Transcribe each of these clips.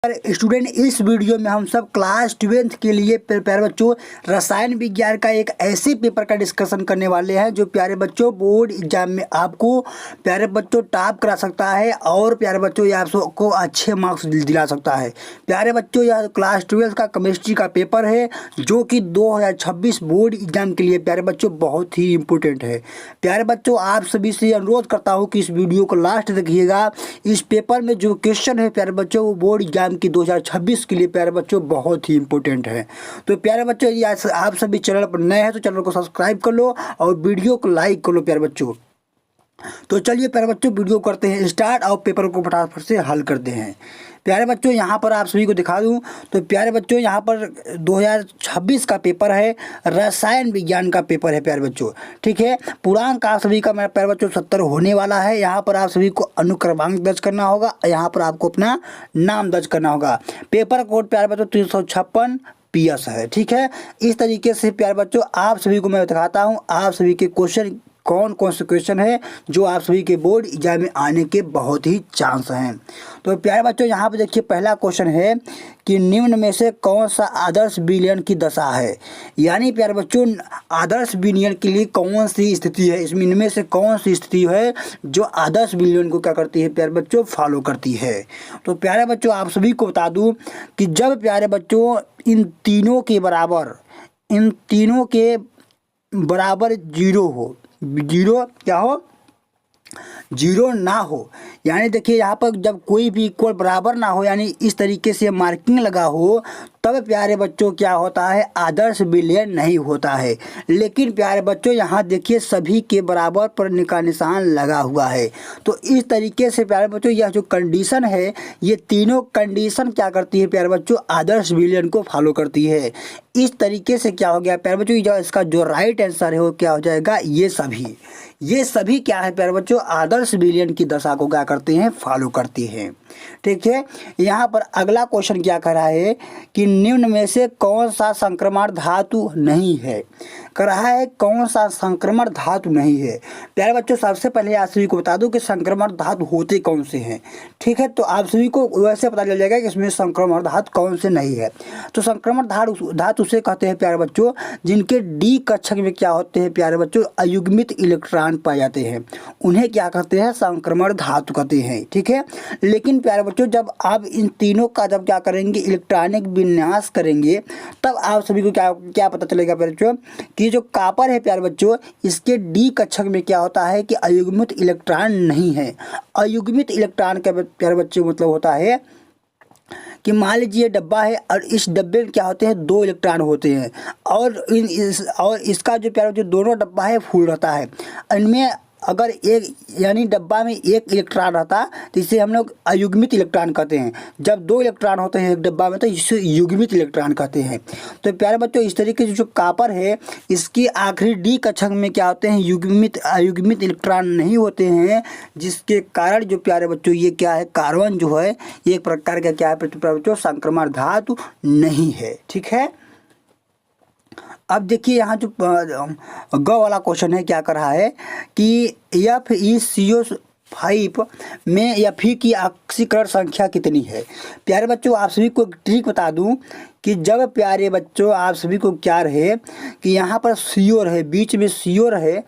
Student, इस video में हम सब क्लास 12th के लिए प्यारे बच्चों रसायन विज्ञान का एक ऐसे पेपर का डिस्कशन करने वाले हैं जो प्यारे बच्चों बोर्ड एग्जाम में आपको प्यारे बच्चों टॉप करा सकता है और प्यारे बच्चों ये आपको अच्छे मार्क्स दिला सकता है। प्यारे बच्चों यह क्लास 12th का केमिस्ट्री का पेपर है जो कि 2026 बोर्ड एग्जाम के लिए प्यारे बच्चों बहुत ही इम्पोर्टेंट है। प्यारे बच्चों, आप सभी से अनुरोध करता हूँ कि इस वीडियो को लास्ट देखिएगा। इस पेपर में जो क्वेश्चन है प्यारे बच्चों वो बोर्ड एग्जाम की 2026 के लिए प्यारे बच्चों बहुत ही इंपॉर्टेंट है। तो प्यारे बच्चों, यदि आप सभी चैनल पर नए हैं तो चैनल को सब्सक्राइब कर लो और वीडियो को लाइक कर लो प्यारे बच्चों। तो चलिए प्यारे बच्चों वीडियो करते हैं स्टार्ट और पेपर को फटाफट से हल करते हैं। प्यारे बच्चों, यहाँ पर आप सभी को दिखा दूँ तो प्यारे बच्चों यहाँ पर 2026 का पेपर है, रसायन विज्ञान का पेपर है प्यारे बच्चों। ठीक है, पूर्णांक आप सभी का मेरा प्यारे बच्चों 70 होने वाला है। यहाँ पर आप सभी को अनुक्रमांक दर्ज करना होगा, यहाँ पर आपको अपना नाम दर्ज करना होगा। पेपर कोड प्यारे बच्चों 356 PS है। ठीक है, इस तरीके से प्यारे बच्चों आप सभी को मैं दिखाता हूँ आप सभी के क्वेश्चन कौन कौन से क्वेश्चन है जो आप सभी के बोर्ड एग्जाम में आने के बहुत ही चांस हैं। तो प्यारे बच्चों यहाँ पे देखिए पहला क्वेश्चन है कि निम्न में से कौन सा आदर्श विलयन की दशा है। यानी प्यारे बच्चों आदर्श विलयन के लिए कौन सी स्थिति है, इसमें इनमें से कौन सी स्थिति है जो आदर्श विलयन को क्या करती है प्यारे बच्चों फॉलो करती है। तो प्यारे बच्चों आप सभी को बता दूँ कि जब प्यारे बच्चों इन तीनों के बराबर जीरो हो, जीरो क्या हो, जीरो ना हो। यानी देखिए यहाँ पर जब कोई भी इक्वल बराबर ना हो, यानी इस तरीके से मार्किंग लगा हो, तब प्यारे बच्चों क्या होता है आदर्श विलयन नहीं होता है। लेकिन प्यारे बच्चों यहाँ देखिए सभी के बराबर पर का निशान लगा हुआ है। तो इस तरीके से प्यारे बच्चों यह जो कंडीशन है, ये तीनों कंडीशन क्या करती है प्यारे बच्चों आदर्श विलयन को फॉलो करती है। इस तरीके से क्या हो गया प्यारे बच्चों, जो इसका जो राइट आंसर है वो क्या हो जाएगा, ये सभी क्या है प्यारे बच्चों आदर्श विलयन की दशा को क्या करते हैं फॉलो करती हैं। ठीक है, यहाँ पर अगला क्वेश्चन क्या कर रहा है कि निम्न में से कौन सा संक्रमण धातु नहीं है। कर रहा है कौन सा संक्रमण धातु नहीं है। प्यारे बच्चों सबसे पहले आप सभी को बता दूं कि संक्रमण धातु होते कौन से हैं। ठीक है, तो आप सभी को वैसे पता चल जाएगा कि इसमें संक्रमण धातु कौन से नहीं है। तो संक्रमण धातु उसे कहते हैं प्यारे बच्चों जिनके डी कक्षक में क्या होते हैं प्यारे बच्चों अयुग्मित इलेक्ट्रॉन पाए जाते हैं, उन्हें क्या कहते हैं संक्रमण धातु कहते हैं। ठीक है, लेकिन प्यारे बच्चों जब आप इन तीनों का जब क्या करेंगे इलेक्ट्रॉनिक विन्यास करेंगे तब आप सभी को क्या पता चलेगा प्यारे बच्चों कि जो कॉपर है प्यारे बच्चों इसके डी कक्षक में क्या होता है कि अयुग्मित इलेक्ट्रॉन नहीं है। अयुग्मित इलेक्ट्रॉन का प्यारे बच्चों मतलब होता है कि मान लीजिए डब्बा है और इस डब्बे में क्या होते हैं 2 इलेक्ट्रॉन होते हैं और इसका जो प्यारे बच्चों दोनों डब्बा है फुल रहता है। इनमें अगर एक यानी डब्बा में एक इलेक्ट्रॉन रहता तो इसे हम लोग अयुग्मित इलेक्ट्रॉन कहते हैं। जब 2 इलेक्ट्रॉन होते हैं एक डब्बा में तो इसे युग्मित इलेक्ट्रॉन कहते हैं। तो प्यारे बच्चों इस तरीके से जो कॉपर है इसकी आखिरी डी कक्षक में क्या होते हैं अयुग्मित इलेक्ट्रॉन नहीं होते हैं, जिसके कारण जो प्यारे बच्चों ये क्या है कार्बन जो है एक प्रकार का क्या है प्यारे बच्चों संक्रमण धातु नहीं है। ठीक है, अब देखिए यहाँ जो ग वाला क्वेश्चन है क्या कर रहा है कि FeCO5 में Fe की ऑक्सीकरण संख्या कितनी है। प्यारे बच्चों आप सभी को एक ट्रिक बता दूं कि जब प्यारे बच्चों आप सभी को क्या रहे कि यहाँ पर CO रहे, बीच में CO रहे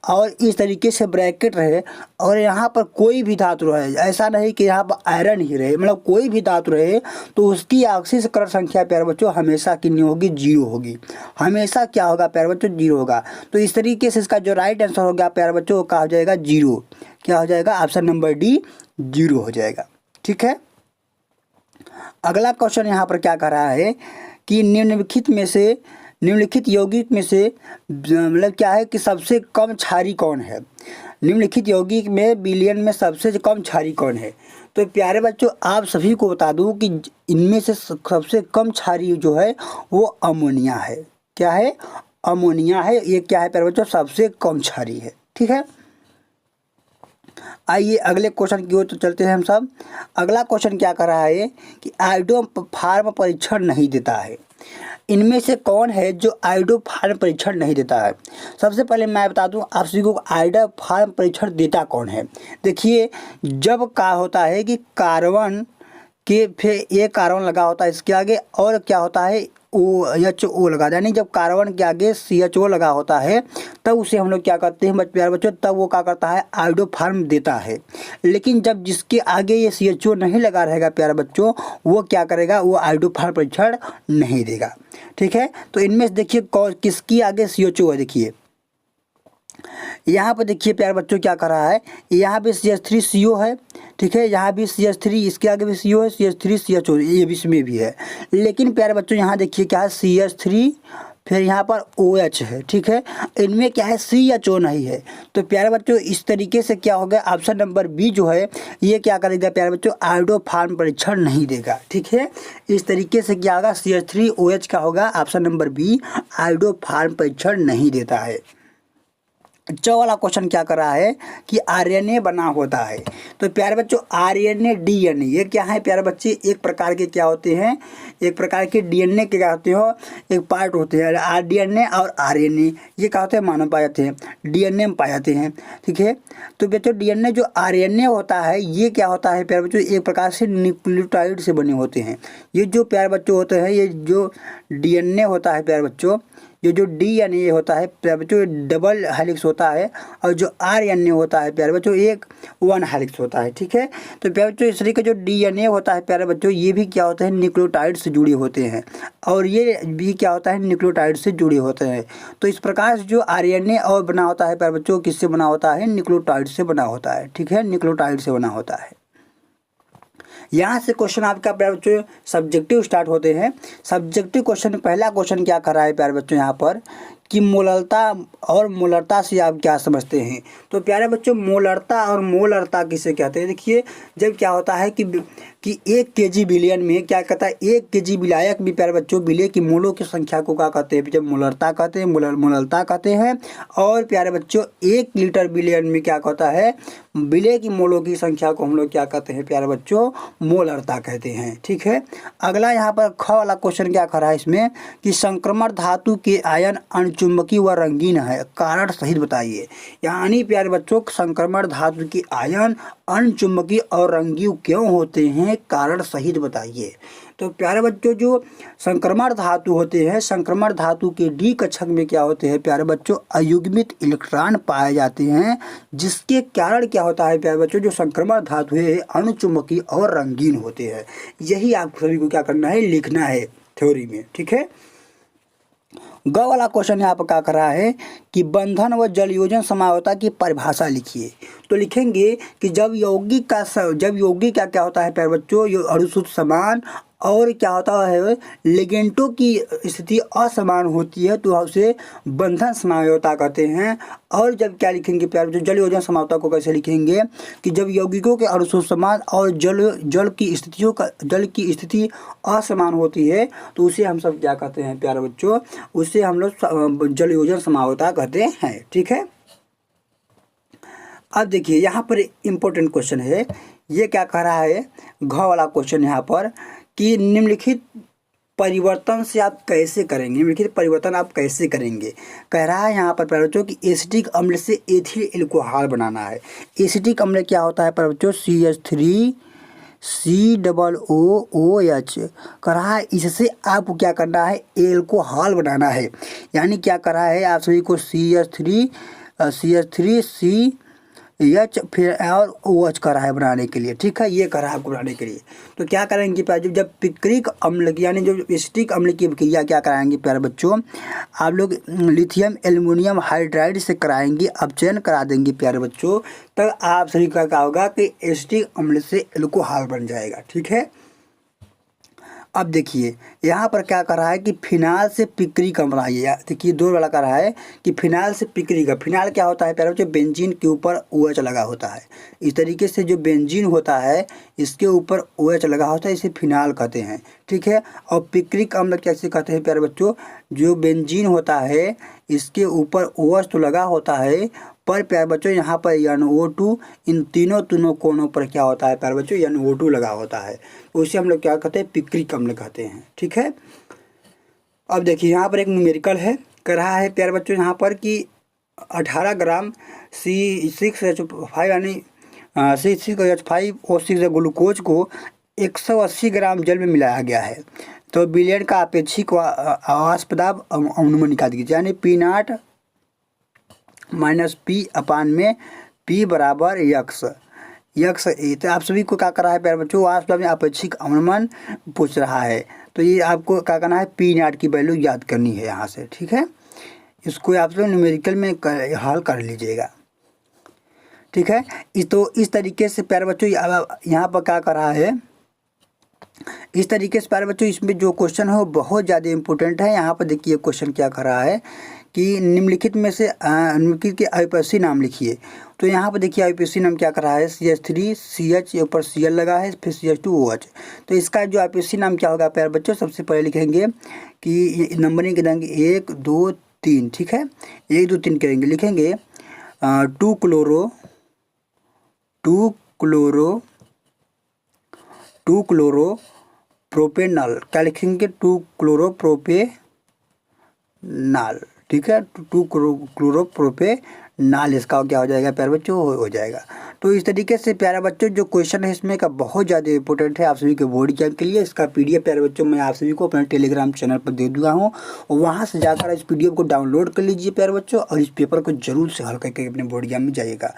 और इस तरीके से ब्रैकेट रहे और यहाँ पर कोई भी धातु रहे, ऐसा नहीं कि यहाँ पर आयरन ही रहे, मतलब कोई भी धातु रहे तो उसकी ऑक्सीकरण संख्या प्यारे बच्चों हमेशा कितनी होगी, 0 होगी। हमेशा क्या होगा प्यारे बच्चों 0 होगा। तो इस तरीके से इसका जो राइट आंसर होगा प्यारे बच्चों वो क्या हो जाएगा 0। क्या हो जाएगा ऑप्शन नंबर डी 0 हो जाएगा। ठीक है, अगला क्वेश्चन यहाँ पर क्या कर रहा है कि निम्नलिखित यौगिक में से मतलब क्या है कि सबसे कम क्षारी कौन है। निम्नलिखित यौगिक में विलयन में सबसे कम क्षारी कौन है। तो प्यारे बच्चों आप सभी को बता दूं कि इनमें से सबसे कम क्षारी जो है वो अमोनिया है। क्या है, अमोनिया है। ये क्या है प्यारे बच्चों सबसे कम क्षारी है। ठीक है, आइए अगले क्वेश्चन की ओर तो चलते हैं हम सब। अगला क्वेश्चन क्या कर रहा है कि आयोडोफार्म परीक्षण नहीं देता है। इनमें से कौन है जो आयोडोफार्म परीक्षण नहीं देता है। सबसे पहले मैं बता दूं आप सभी को आयोडोफार्म परीक्षण देता कौन है। देखिए जब क्या होता है कि कार्बन के फिर एक कार्बन लगा होता है इसके आगे, और क्या होता है OHO लगा, यानी जब कार्बन के आगे CHO लगा होता है तब उसे हम लोग क्या करते हैं प्यारे बच्चों, तब वो क्या करता है आयोडोफॉर्म देता है। लेकिन जब जिसके आगे ये CHO नहीं लगा रहेगा प्यारे बच्चों, वो क्या करेगा, वो आयोडोफॉर्म परीक्षण नहीं देगा। ठीक है, तो इनमें से देखिए किसकी आगे CHO है, देखिए यहाँ पर देखिए प्यारे बच्चों क्या कर रहा है, यहाँ पे CH3CO है। ठीक है, यहाँ भी CH3, इसके आगे भी CO है, CH3 CHO ये भी इसमें भी है। लेकिन प्यारे बच्चों यहाँ देखिए क्या है, CH3 फिर यहाँ पर OH है। ठीक है, इनमें क्या है, CHO नहीं है। तो प्यारे बच्चों इस तरीके से क्या होगा, ऑप्शन नंबर बी जो है ये क्या करेगा प्यारे बच्चों, आयोडोफॉर्म परीक्षण नहीं देगा। ठीक है, इस तरीके से क्या होगा, CH3OH का होगा ऑप्शन नंबर बी, आयोडोफॉर्म परीक्षण नहीं देता है। 4 वाला क्वेश्चन क्या कर रहा है कि RNA बना होता है। तो प्यारे बच्चों RNA DNA ये क्या है प्यारे बच्चे, एक प्रकार के क्या होते हैं, एक प्रकार के DNA के क्या होते हो, एक पार्ट होते हैं। DNA और RNA ये क्या होते हैं, मानव पाए जाते हैं, DNA में पाए जाते हैं। ठीक है, तो बच्चों DNA जो RNA होता है ये क्या होता है प्यारे बच्चों, एक प्रकार से न्यूक्लियोटाइड से बने होते हैं। ये जो प्यारे बच्चों होते हैं, ये जो DNA होता है प्यारे बच्चों, ये जो DNA होता है प्यारे बच्चों डबल हेलिक्स होता है, और जो RNA होता है प्यारे बच्चों एक 1 हेलिक्स होता है। ठीक है, तो प्यारे बच्चों इस तरीके जो DNA होता है प्यारे बच्चों, ये भी क्या होता है, न्यूक्लियोटाइड से जुड़े होते हैं, और ये भी क्या होता है, न्यूक्लियोटाइड से जुड़े होते हैं। तो इस प्रकार से जो RNA और बना होता है प्यारे बच्चों, किससे बना होता है, न्यूक्लियोटाइड से बना होता है। ठीक है, न्यूक्लियोटाइड से बना होता है। यहाँ से क्वेश्चन आपका प्यारे बच्चों सब्जेक्टिव स्टार्ट होते हैं। सब्जेक्टिव क्वेश्चन, पहला क्वेश्चन क्या कर रहा है प्यारे बच्चों यहाँ पर कि मोलरता और मोलरता से आप क्या समझते हैं। तो प्यारे बच्चों मोलरता और मोलरता किसे कहते हैं, देखिए जब क्या होता है कि 1 kg बिलियन में क्या कहता है, 1 kg विलायक भी प्यारे बच्चों विलय की मोलों की संख्या को क्या कहते हैं, जब मोलरता कहते हैं, मोलरता कहते हैं। और प्यारे बच्चों 1 लीटर बिलियन में क्या कहता है, विलय की मोलों की संख्या को हम लोग क्या कहते हैं प्यारे बच्चों, मोलरता कहते हैं। ठीक है, अगला यहाँ पर ख वाला क्वेश्चन क्या कर रहा है इसमें कि संक्रमण धातु के आयन अणुचुंबकीय व रंगीन है, कारण सहित बताइए। यानी प्यारे बच्चों संक्रमण धातु के आयन अणुचुंबकीय और रंगीन क्यों होते हैं, कारण सहित बताइए। तो प्यारे बच्चों जो संक्रमण धातु होते हैं, संक्रमण धातु के डी कक्षक में क्या होते हैं प्यारे बच्चों, अयुग्मित इलेक्ट्रॉन पाए जाते हैं, जिसके कारण क्या होता है प्यारे बच्चों, जो संक्रमण धातु है अणुचुंबकीय और रंगीन होते हैं। यही आप सभी को क्या करना है, लिखना है थ्योरी में। ठीक है, ग वाला क्वेश्चन यहाँ पर क्या कर रहा है कि बंधन व जलयोजन समझौता की परिभाषा लिखिए। तो लिखेंगे कि जब यौगिक का क्या होता है प्यारे बच्चों, ये अणुसूत्र समान और क्या होता है लिगेंडों की स्थिति असमान होती है, तो उसे बंधन समझौता कहते हैं। और जब क्या लिखेंगे प्यारे बच्चों, जल योजन समझौता को कैसे लिखेंगे कि जब यौगिकों के अणुसूत्र समान और जल की स्थिति असमान होती है, तो उसे हम सब क्या कहते हैं प्यारे बच्चों, उसे हम लोग जल योजन समझौता कहते हैं। ठीक है, अब देखिए यहाँ पर इम्पोर्टेंट क्वेश्चन है, ये क्या कह रहा है घ वाला क्वेश्चन यहाँ पर कि निम्नलिखित परिवर्तन से आप कैसे करेंगे, निम्नलिखित परिवर्तन आप कैसे करेंगे। कह रहा है यहाँ पर प्यारे बच्चों कि एसिटिक अम्ल से एथिल एल्कोहल बनाना है। एसिटिक अम्ल क्या होता है प्यारे बच्चों, CH3COOH कह रहा है, इससे आपको क्या करना है, एल्कोहल बनाना है। यानी क्या कर रहा है आप सभी को CH3C एच फिर और OH कर रहा है बनाने के लिए। ठीक है, ये कर रहा है आपको बनाने के लिए। तो क्या करेंगे प्यारे, जब पिक्रिक अम्ल की यानी जो एसिटिक अम्ल की क्रिया क्या कराएंगे प्यारे बच्चों, आप लोग लिथियम एल्युमिनियम हाइड्राइड से कराएंगे, अपचयन करा देंगे प्यारे बच्चों, तब आप सभी का क्या होगा कि एसिटिक अम्ल से एल्कोहल बन जाएगा। ठीक है, अब देखिए यहाँ पर क्या कर रहा है कि फिनाल से पिक्रिक अम्ल बनाइए। देखिए 2 वाला कर रहा है कि फिनाल से पिक्रिक। फिनाल क्या होता है प्यारे बच्चों, बेंजीन के ऊपर OH लगा होता है। इस तरीके से जो बेंजीन होता है इसके ऊपर OH लगा होता है, इसे फिनाल कहते हैं। ठीक है, और पिक्रिक अम्ल कैसे कहते हैं प्यारे बच्चों, जो बेंजीन होता है इसके ऊपर OH तो लगा होता है, पर प्यारे बच्चों यहाँ पर NO2 इन तीनों कोनों पर क्या होता है प्यारे बच्चों, NO2 लगा होता है, उसे हम लोग क्या कहते हैं, पिक्रिक अम्ल कहते हैं। ठीक है, अब देखिए यहाँ पर एक न्यूमेरिकल है, कह रहा है प्यारे बच्चों यहाँ पर कि 18 ग्राम C6H5 यानी C6H5O6 ग्लूकोज को 180 ग्राम जल में मिलाया गया है। तो विलयन का अपेक्षिक वाष्प दाब अनुमान निकाल दीजिए, यानी पी नॉट माइनस पी अपान में पी बराबर यक्स ए। तो आप सभी को क्या कर रहा है प्यारे बच्चों, वाष्प दाब में अपेक्षिक अनुमान पूछ रहा है। तो ये आपको क्या करना है, पी नॉट की वैल्यू याद करनी है यहाँ से, ठीक है। इसको आप लोग न्यूमेरिकल में हल कर लीजिएगा, ठीक है। तो इस तरीके से प्यारे बच्चों यहाँ पर क्या कर रहा है, इस तरीके से प्यारे बच्चों इसमें जो क्वेश्चन है वो बहुत ज़्यादा इंपॉर्टेंट है। यहाँ पर देखिए क्वेश्चन क्या कर रहा है कि निम्नलिखित में से निम्नलिखित के आईपीएससी नाम लिखिए। तो यहाँ पर देखिए आईपीएससी नाम क्या कर रहा है, CH3 CH ऊपर Cl लगा है, फिर CH2 OH। तो इसका जो आईपीएससी नाम क्या होगा प्यारे बच्चों, सबसे पहले लिखेंगे कि नंबरिंग करेंगे 1 2 3, ठीक है। 1 2 3 करेंगे, लिखेंगे 2 क्लोरो प्रोपेनॉल, क्या लिखेंगे 2 क्लोरो प्रोपेनॉल, ठीक है। 2 क्लोरो प्रोपेनॉल इसका क्या हो जाएगा प्यारे बच्चों, हो जाएगा। तो इस तरीके से प्यारे बच्चों जो क्वेश्चन है इसमें का बहुत ज़्यादा इंपॉर्टेंट है आप सभी के बोर्ड एग्जाम के लिए। इसका PDF प्यारे बच्चों मैं आप सभी को अपने टेलीग्राम चैनल पर दे दूँगा हूँ, और वहाँ से जाकर इस PDF को डाउनलोड कर लीजिए प्यारे बच्चों, और इस पेपर को जरूर से हल करके अपने बोर्ड एग्जाम में जाइएगा।